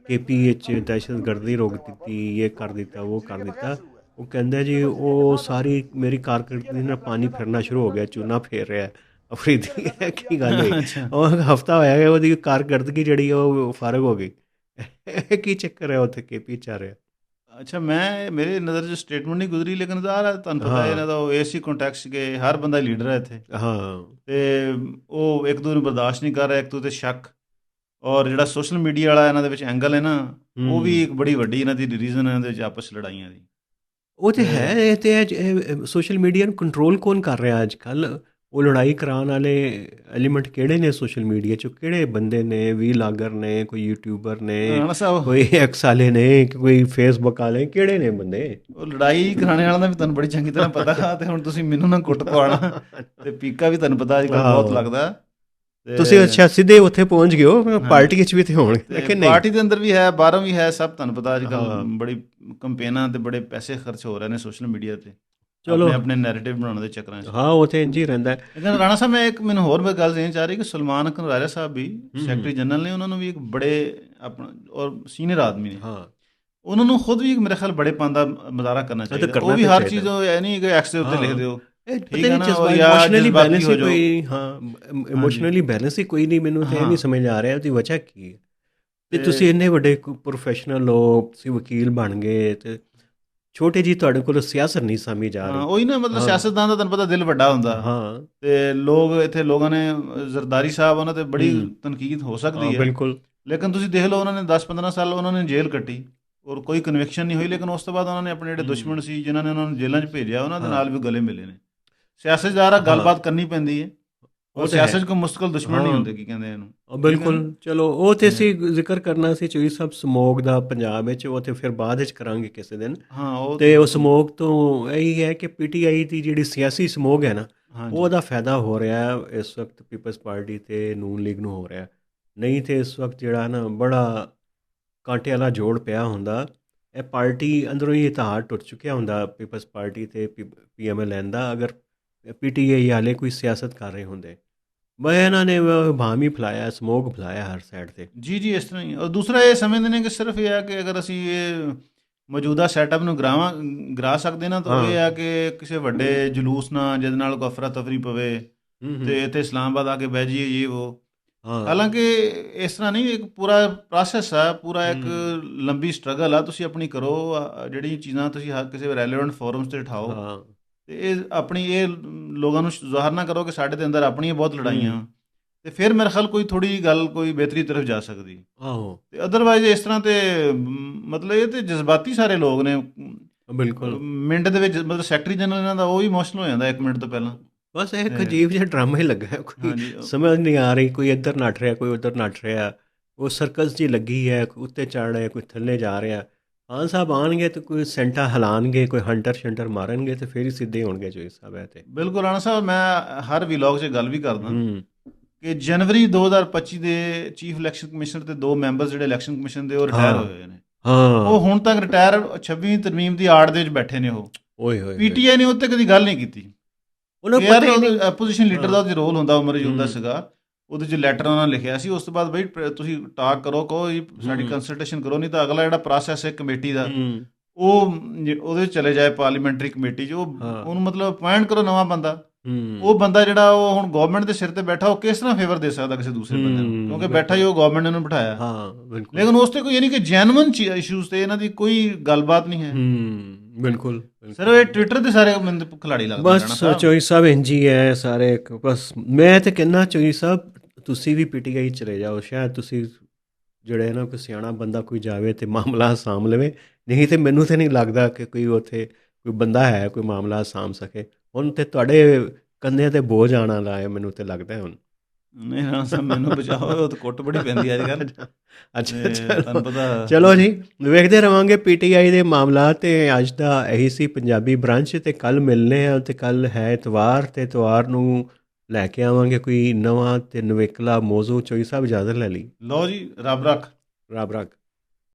KPH ਦਹਿਸ਼ਤਗਰਦੀ ਰੋਕ ਦਿੱਤੀ, ਇਹ ਕਰ ਦਿੱਤਾ, ਉਹ ਕਰ ਦਿੱਤਾ। ਉਹ ਕਹਿੰਦਾ ਜੀ ਉਹ ਸਾਰੀ ਮੇਰੀ ਕਾਰਕਰਦਗੀ ਨਾਲ ਪਾਣੀ ਫਿਰਨਾ ਸ਼ੁਰੂ ਹੋ ਗਿਆ, ਚੂਨਾ ਫੇਰ ਰਿਹਾ ਅਫਰੀਦੀ। ਕੀ ਗੱਲ ਹੋਈ? ਉਹ ਹਫਤਾ ਹੋਇਆ, ਉਹਦੀ ਕਾਰਕਰਦਗੀ ਜਿਹੜੀ ਉਹ ਫਾਰਗ ਹੋ ਗਈ। ਕੀ ਚੱਕਰ ਹੈ ਉੱਥੇ KPH ਆ ਰਿਹਾ? ਅੱਛਾ, ਮੇਰੇ ਨਜ਼ਰ 'ਚ ਸਟੇਟਮੈਂਟ ਨਹੀਂ ਗੁਜ਼ਰੀ, ਲੇਕਿਨ ਤੁਹਾਨੂੰ ਪਤਾ ਇਹਨਾਂ ਦਾ ਉਹ AC ਕੰਟੈਕਸਟ ਕਿ ਹਰ ਬੰਦਾ ਲੀਡਰ ਹੈ ਇੱਥੇ। ਤੇ ਉਹ ਇੱਕ ਦੂਜੇ ਨੂੰ ਬਰਦਾਸ਼ਤ ਨਹੀਂ ਕਰ ਰਿਹਾ, ਇੱਕ ਦੂਜੇ 'ਤੇ ਸ਼ੱਕ। ਔਰ ਜਿਹੜਾ ਸੋਸ਼ਲ ਮੀਡੀਆ ਵਾਲਾ ਇਹਨਾਂ ਦੇ ਵਿੱਚ ਐਂਗਲ ਹੈ ਨਾ, ਉਹ ਵੀ ਇੱਕ ਬੜੀ ਵੱਡੀ ਇਹਨਾਂ ਦੀ ਰੀਜ਼ਨ ਇਹਨਾਂ ਦੇ ਵਿੱਚ ਆਪਸ ਲੜਾਈਆਂ ਦੀ। ਉਹ ਤਾਂ ਹੈ। ਇਹ ਤੇ ਸੋਸ਼ਲ ਮੀਡੀਆ ਨੂੰ ਕੰਟਰੋਲ ਕੌਣ ਕਰ ਰਿਹਾ ਅੱਜ ਕੱਲ੍ਹ? ਉਹ ਲੜਾਈ ਕਰਾਉਣ ਵਾਲੇ ਐਲੀਮੈਂਟ ਕਿਹੜੇ ਨੇ ਸੋਸ਼ਲ ਮੀਡੀਆ 'ਚ? ਕਿਹੜੇ ਬੰਦੇ ਨੇ? ਵੀਲਾਗਰ ਨੇ, ਕੋਈ ਯੂਟਿਊਬਰ ਨੇ, ਕੋਈ ਐਕਸ ਵਾਲੇ ਨੇ, ਕੋਈ ਫੇਸਬੁੱਕ ਵਾਲੇ, ਕਿਹੜੇ ਨੇ ਬੰਦੇ? ਉਹ ਲੜਾਈ ਕਰਾਉਣ ਵਾਲਾ ਦਾ ਵੀ ਤੁਹਾਨੂੰ ਬੜੀ ਚੰਗੀ ਤਰ੍ਹਾਂ ਪਤਾ। ਤੇ ਹੁਣ ਤੁਸੀਂ ਮੈਨੂੰ ਨਾ ਕੁੱਟ ਪਵਾਉਣਾ। ਤੇ ਪੀਕਾ ਵੀ ਤੁਹਾਨੂੰ ਪਤਾ ਅੱਜ ਕੱਲ੍ਹ ਬਹੁਤ ਲੱਗਦਾ। ਤੁਸੀਂ ਅੱਛਾ ਸਿੱਧੇ ਉੱਥੇ ਪਹੁੰਚ ਗਏ ਹੋ, ਪਾਰਟੀ 'ਚ ਵੀ ਤੇ ਹੋਣਗੇ। ਪਾਰਟੀ ਦੇ ਅੰਦਰ ਵੀ ਹੈ, ਬਾਹਰੋਂ ਵੀ ਹੈ, ਸਭ ਤੁਹਾਨੂੰ ਪਤਾ ਅੱਜ ਕੱਲ੍ਹ ਬੜੀ ਕੰਪੇਨਾਂ ਤੇ ਬੜੇ ਪੈਸੇ ਖਰਚ ਹੋ ਰਹੇ ਨੇ ਸੋਸ਼ਲ ਮੀਡੀਆ 'ਤੇ, ਚਲੋ ਆਪਣੇ ਨੈਰੇਟਿਵ ਬਣਾਉਣ ਦੇ ਚੱਕਰਾਂ 'ਚ। ਹਾਂ, ਉਹ ਤੇ ਇੰਝ ਹੀ ਰਹਿੰਦਾ। ਲੇਕਿਨ ਰਾਣਾ ਸਾਹਿਬ, ਮੈਨੂੰ ਹੋਰ ਗੱਲ ਦੇਣੀ ਚਾਹ ਰਹੀ ਕਿ ਸਲਮਾਨ ਅਕਬਰ ਰਾਜਾ ਸਾਹਿਬ ਵੀ ਸੈਕਟਰੀ ਜਨਰਲ ਨੇ, ਉਹਨਾਂ ਨੂੰ ਵੀ ਇੱਕ ਬੜੇ ਆਪਣਾ ਔਰ ਸੀਨੀਅਰ ਆਦਮੀ ਨੇ। ਉਹਨਾਂ ਨੂੰ ਖੁਦ ਵੀ ਮੇਰੇ ਖਿਆਲ ਬੜੇ ਪਾਉਂਦਾ ਮੁਜ਼ਾਹਰਾ ਕਰਨਾ ਚਾਹੀਦਾ। ਉਹ ਵੀ ਹਰ ਚੀਜ਼ ਇਹ ਨਹੀਂ ਕਿ ਐਕਸ ਦੇ ਉੱਤੇ ਲਿਖ ਦਿਓ, ਇਮੋਸ਼ਨਲੀ ਬੈਲੈਂਸ ਹੀ ਕੋਈ ਨਹੀਂ। ਮੈਨੂੰ ਤਾਂ ਇਹ ਨਹੀਂ ਸਮਝ ਆ ਰਿਹਾ ਉਹਦੀ ਵਜ੍ਹਾ ਕੀ ਹੈ। ਤੇ ਤੁਸੀਂ ਇੰਨੇ ਵੱਡੇ ਪ੍ਰੋਫੈਸ਼ਨਲ ਹੋ, ਤੁਸੀਂ ਵਕੀਲ ਬਣ ਗਏ, ਤੇ ਛੋਟੇ ਜੀ ਤੁਹਾਡੇ ਕੋਲ ਸਿਆਸਤ ਨਹੀਂ ਸਮਝ ਆ ਰਹੀ। ਉਹੀ ਨਾ, ਮਤਲਬ ਸਿਆਸਤਦਾਨ ਦਾ ਤੁਹਾਨੂੰ ਪਤਾ ਦਿਲ ਵੱਡਾ ਹੁੰਦਾ। ਤੇ ਲੋਕਾਂ ਨੇ ਜ਼ਰਦਾਰੀ ਸਾਹਿਬ, ਉਹਨਾਂ ਤੇ ਬੜੀ ਤਨਕੀਦ ਹੋ ਸਕਦੀ ਹੈ ਬਿਲਕੁਲ, ਲੇਕਿਨ ਤੁਸੀਂ ਦੇਖ ਲਓ ਉਹਨਾਂ ਨੇ 10-15 ਸਾਲ ਉਹਨਾਂ ਨੇ ਜੇਲ੍ਹ ਕੱਟੀ ਔਰ ਕੋਈ ਕਨਵਿਕਸ਼ਨ ਨਹੀਂ ਹੋਈ। ਲੇਕਿਨ ਉਸ ਤੋਂ ਬਾਅਦ ਉਹਨਾਂ ਨੇ ਆਪਣੇ ਜਿਹੜੇ ਦੁਸ਼ਮਣ ਸੀ, ਜਿਨ੍ਹਾਂ ਨੇ ਉਹਨਾਂ ਨੂੰ ਜੇਲ੍ਹਾਂ 'ਚ ਭੇਜਿਆ, ਉਹਨਾਂ ਦੇ ਨਾਲ ਵੀ ਗਲੇ ਮਿਲੇ ਨੇ। ਸਿਆਸਤਦਾਰ ਗੱਲਬਾਤ ਕਰਨੀ ਪੈਂਦੀ ਹੈ, ਉਹ ਸਿਆਸਤ 'ਚ ਕੋਈ ਮੁਸਤਕਲ ਦੁਸ਼ਮਣ ਨਹੀਂ ਹੁੰਦੇ, ਕੀ ਕਹਿੰਦੇ ਇਹਨੂੰ। ਬਿਲਕੁਲ। ਚਲੋ, ਉਹ ਤੇ ਅਸੀਂ ਜ਼ਿਕਰ ਕਰਨਾ ਸੀ ਚੋਈ ਸਾਹਿਬ ਸਮੋਗ ਦਾ ਪੰਜਾਬ ਵਿੱਚ, ਉਹ ਤੇ ਫਿਰ ਬਾਅਦ ਵਿੱਚ ਕਰਾਂਗੇ ਕਿਸੇ ਦਿਨ। ਤੇ ਉਹ ਸਮੋਗ ਤੋਂ ਇਹੀ ਹੈ ਕਿ PTI ਦੀ ਜਿਹੜੀ ਸਿਆਸੀ ਸਮੋਗ ਹੈ ਨਾ, ਉਹਦਾ ਫਾਇਦਾ ਹੋ ਰਿਹਾ ਇਸ ਵਕਤ ਪੀਪਲਸ ਪਾਰਟੀ ਤੇ ਨੂਨ ਲੀਗ ਨੂੰ ਹੋ ਰਿਹਾ। ਨਹੀਂ ਤੇ ਇਸ ਵਕਤ ਜਿਹੜਾ ਨਾ ਬੜਾ ਕਾਂਟੇ ਵਾਲਾ ਜੋੜ ਪਿਆ ਹੁੰਦਾ। ਇਹ ਪਾਰਟੀ ਅੰਦਰੋਂ ਹੀ ਇਤਿਹਾਦ ਟੁੱਟ ਚੁੱਕਿਆ ਹੁੰਦਾ ਪੀਪਲਸ ਪਾਰਟੀ ਤੇ PMLN ਦਾ, ਅਗਰ PTI ਵਾਲੇ ਕੋਈ ਸਿਆਸਤ ਕਰ ਰਹੇ ਹੁੰਦੇ। ਬਈ ਇਹਨਾਂ ਨੇ ਭਾਮ ਹੀ ਫੈਲਾਇਆ, ਸਮੋਗ ਫੈਲਾਇਆ ਹਰ ਸਾਈਡ 'ਤੇ। ਜੀ, ਇਸ ਤਰ੍ਹਾਂ ਹੀ। ਔਰ ਦੂਸਰਾ ਇਹ ਸਮਝਦੇ ਨੇ ਕਿ ਸਿਰਫ ਇਹ ਹੈ ਕਿ ਅਗਰ ਅਸੀਂ ਇਹ ਮੌਜੂਦਾ ਸੈਟਅਪ ਨੂੰ ਗਿਰਾ ਸਕਦੇ ਨਾ, ਤਾਂ ਇਹ ਹੈ ਕਿ ਕਿਸੇ ਵੱਡੇ ਜਲੂਸ ਨਾਲ, ਜਿਹਦੇ ਨਾਲ ਕੋਈ ਅਫਰਾ ਤਫਰੀ ਪਵੇ ਤੇ ਇੱਥੇ ਇਸਲਾਮਾਬਾਦ ਆ ਕੇ ਬਹਿ ਜਾਈਏ, ਉਹ ਹਾਂ ਹਾਲਾਂਕਿ ਇਸ ਤਰ੍ਹਾਂ ਨਹੀਂ, ਇੱਕ ਪੂਰਾ ਪ੍ਰੋਸੈਸ ਆ, ਪੂਰਾ ਇੱਕ ਲੰਬੀ ਸਟਰਗਲ ਆ, ਤੁਸੀਂ ਆਪਣੀ ਕਰੋ, ਜਿਹੜੀ ਚੀਜ਼ਾਂ ਤੁਸੀਂ ਹਰ ਕਿਸੇ ਰੈਲੇਵੈਂਟ ਫੋਰਮਸ ਤੇ ਉਠਾਓ, ਹਾਂ ਤੇ ਇਹ ਆਪਣੀ ਇਹ ਲੋਕਾਂ ਨੂੰ ਜ਼ਾਹਰ ਨਾ ਕਰੋ ਕਿ ਸਾਡੇ ਦੇ ਅੰਦਰ ਆਪਣੀਆਂ ਬਹੁਤ ਲੜਾਈਆਂ ਵਾਂ, ਤੇ ਫਿਰ ਮੇਰੇ ਖਿਆਲ ਕੋਈ ਥੋੜੀ ਜਿਹੀ ਗੱਲ ਕੋਈ ਬਿਹਤਰੀ ਤਰਫ ਜਾ ਸਕਦੀ। ਆਹੋ ਤੇ ਅਦਰਵਾਈਜ਼ ਇਸ ਤਰ੍ਹਾਂ ਤੇ ਮਤਲਬ ਇਹ ਤੇ ਜਜ਼ਬਾਤੀ ਸਾਰੇ ਲੋਕ ਨੇ। ਬਿਲਕੁਲ। ਮਿੰਟ ਦੇ ਵਿੱਚ ਮਤਲਬ ਸੈਕਟਰੀ ਜਨਰਲ ਇਹਨਾਂ ਦਾ ਉਹ ਵੀ ਇਮੋਸ਼ਨਲ ਹੋ ਜਾਂਦਾ 1 ਮਿੰਟ ਤੋਂ ਪਹਿਲਾਂ। ਬਸ ਇਹ ਇੱਕ ਤੇ ਅਜੀਬ ਜਿਹਾ ਡਰਾਮਾ ਹੀ ਲੱਗਾ ਹੈ, ਕੋਈ ਹਾਂਜੀ ਸਮਝ ਨਹੀਂ ਆ ਰਹੀ, ਕੋਈ ਇੱਧਰ ਨੱਠ ਰਿਹਾ ਕੋਈ ਉੱਧਰ ਨੱਠ ਰਿਹਾ, ਉਹ ਸਰਕਸ ਜੀ ਲੱਗੀ ਹੈ, ਕੋਈ ਉੱਤੇ ਚੜ੍ਹ ਰਿਹਾ ਕੋਈ ਥੱਲੇ ਜਾ ਰਿਹਾ। ਖਾਨ ਸਾਹਿਬ ਆਉਣਗੇ ਤੇ ਕੋਈ ਸੈਂਟਾ ਹਿਲਾਉਣਗੇ, ਕੋਈ ਹੰਟਰ ਸ਼ੰਟਰ ਮਾਰਨਗੇ ਤੇ ਫਿਰ ਹੀ ਸਿੱਧੇ ਹੋਣਗੇ ਚੋਈ ਸਾਹਿਬ ਹੈ ਤੇ। ਬਿਲਕੁਲ ਰਾਣਾ ਸਾਹਿਬ, ਮੈਂ ਹਰ ਵਲੌਗ 'ਚ ਗੱਲ ਵੀ ਕਰਦਾ ਹੂੰ ਕਿ ਜਨਵਰੀ 2025 ਦੇ ਚੀਫ ਇਲੈਕਸ਼ਨ ਕਮਿਸ਼ਨਰ ਤੇ 2 ਮੈਂਬਰਸ ਜਿਹੜੇ ਇਲੈਕਸ਼ਨ ਕਮਿਸ਼ਨ ਦੇ ਉਹ ਰਿਟਾਇਰ ਹੋਏ ਹੋਏ ਨੇ। ਹਾਂ ਉਹ ਹੁਣ ਤੱਕ ਰਿਟਾਇਰ 26ਵੀਂ ਤਰਮੀਮ ਦੀ ਆੜ ਦੇ ਵਿੱਚ ਬੈਠੇ ਨੇ। ਉਹ ਓਏ ਹੋਏ ਪੀਟੀਆਈ ਨੇ ਉੱਤੇ ਕਦੀ ਗੱਲ ਨਹੀਂ ਕੀਤੀ। ਉਹਨਾਂ ਨੂੰ ਯਾਰ ਪਤਾ ਹੀ ਨਹੀਂ। ਐਪੋਜੀਸ਼ਨ ਲੀਡਰ ਦਾ ਉਹਦੇ ਰੋਲ ਹੁੰਦਾ, ਉਮਰ ਮੌਜੂਦਾ ਹੂੰ। ਸੀਗਾ, ਉਹਦੇ 'ਚ ਲੈਟਰ ਉਹਨਾਂ ਨੇ ਲਿਖਿਆ ਸੀ। ਉਸ ਤੋਂ ਬਾਅਦ ਬਈ ਤੁਸੀਂ ਟਾਕ ਕਰੋ, ਕਹੋ ਜੀ ਸਾਡੀ ਹੂੰ। ਕੰਸਲਟੇਸ਼ਨ ਕਰੋ, ਨਹੀਂ ਤਾਂ ਅਗਲਾ ਜਿਹੜਾ ਪ੍ਰੋਸੈਸ ਹੈ ਕਮੇਟੀ ਦਾ ਹੂੰ ਉਹ ਉਹਦੇ 'ਚ ਚਲੇ ਜਾਏ ਪਾਰਲੀਮੈਂਟਰੀ ਕਮੇਟੀ 'ਚ, ਹਾਂ। ਉਹਨੂੰ ਮਤਲਬ ਅਪਾਇੰਟ ਕਰੋ ਨਵਾਂ ਬੰਦਾ। ਹੂੰ ਉਹ ਬੰਦਾ ਜਿਹੜਾ ਉਹ ਹੁਣ ਗਵਰਨਮੈਂਟ ਦੇ ਸਿਰ ਤੇ ਬੈਠਾ, ਉਹ ਕਿਸ ਤਰ੍ਹਾਂ ਫੇਵਰ ਦੇ ਸਕਦਾ ਕਿਸੇ ਦੂਸਰੇ ਬੰਦੇ ਨੂੰ, ਕਿਉਂਕਿ ਬੈਠਾ ਹੀ ਉਹ ਗਵਰਨਮੈਂਟ ਨੇ ਉਹਨੂੰ ਬਿਠਾਇਆ। ਹਾਂ ਬਿਲਕੁਲ। ਲੇਕਿਨ ਉਸ ਤੇ ਕੋਈ ਯਾਨੀ ਕਿ ਜੈਨੂਇਨ ਇਸ਼ੂਜ਼ ਤੇ ਇਹਨਾਂ ਦੀ ਕੋਈ ਗੱਲਬਾਤ ਨਹੀਂ ਹੈ। ਬਿਲਕੁਲ ਸਰ ਇਹ ਟਵਿੱਟਰ ਦੇ ਸਾਰੇ ਮੈਨੂੰ ਖਿਲਾੜੀ ਲੱਗਦੇ ਨੇ ਰਾਣਾ ਬਸ ਸਾਹਿਬ। ਚੋਈ ਸਾਹਿਬ ਇੰਝ ਹੀ ਹੈ ਸਾਰੇ ਬਸ। ਮੈਂ ਤੇ ਕਹਿੰਦਾ ਚੋਈ ਸਾਹਿਬ ਤੁਸੀਂ ਵੀ ਪੀਟੀਆਈ ਚਲੇ ਜਾਓ, ਸ਼ਾਇਦ ਤੁਸੀਂ ਜਿਹੜੇ ਨਾ ਕੋਈ ਸਿਆਣਾ ਬੰਦਾ ਕੋਈ ਜਾਵੇ ਤੇ ਮਾਮਲਾ ਸਾਂਭ ਲਵੇ, ਨਹੀਂ ਤੇ ਮੈਨੂੰ ਤੇ ਨਹੀਂ ਲੱਗਦਾ ਕਿ ਕੋਈ ਉੱਥੇ ਕੋਈ ਬੰਦਾ ਹੈ ਕੋਈ ਮਾਮਲਾ ਸਾਂਭ ਸਕੇ। ਹੁਣ ਤੇ ਤੁਹਾਡੇ ਕੰਧਿਆਂ ਤੇ ਬੋਝ ਆਉਣ ਵਾਲਾ ਹੈ, ਮੈਨੂੰ ਤੇ ਲੱਗਦਾ ਹੁਣ। ਨਹੀਂ ਰਾਣਾ ਸਾਹਿਬ ਮੈਨੂੰ ਬਚਾਓ, ਉਹ ਤਾਂ ਕੁੱਟ ਬੜੀ ਪੈਂਦੀ ਅੱਜ ਕੱਲ੍ਹ। ਅੱਛਾ ਤੁਹਾਨੂੰ ਪਤਾ। ਚਲੋ ਜੀ ਵੇਖਦੇ ਰਵਾਂਗੇ ਪੀਟੀਆਈ ਦੇ ਮਾਮਲਾ। ਤੇ ਅੱਜ ਦਾ ਇਹੀ ਸੀ ਪੰਜਾਬੀ ਬ੍ਰਾਂਚ, ਤੇ ਕੱਲ ਮਿਲਨੇ ਆ। ਤੇ ਕੱਲ ਹੈ ਐਤਵਾਰ, ਤੇ ਐਤਵਾਰ ਨੂੰ ਲੈ ਕੇ ਆਵਾਂਗੇ ਕੋਈ ਨਵਾਂ ਤੇ ਨਵੇਕਲਾ ਮੌਜੂ। ਚੋਈ ਸਾਹਿਬ ਇਜਾਜ਼ਤ ਲੈ ਲਈ। ਲਓ ਜੀ, ਰੱਬ ਰੱਖ। ਰੱਬ ਰੱਖ।